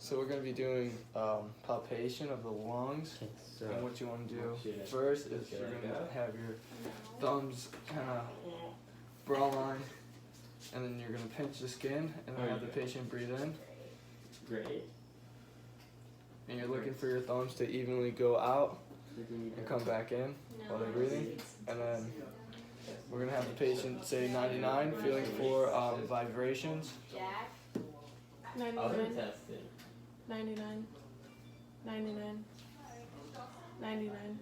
So we're going to be doing palpation of the lungs. So And what you want to do first is you're going to have your thumbs kind of bra line, and then you're going to pinch the skin, and then have the patient breathe in. Great. And you're looking for your thumbs to evenly go out and come back in while they're breathing. And then we're going to have the patient say 99, feeling for vibrations. 99, 99, 99, 99.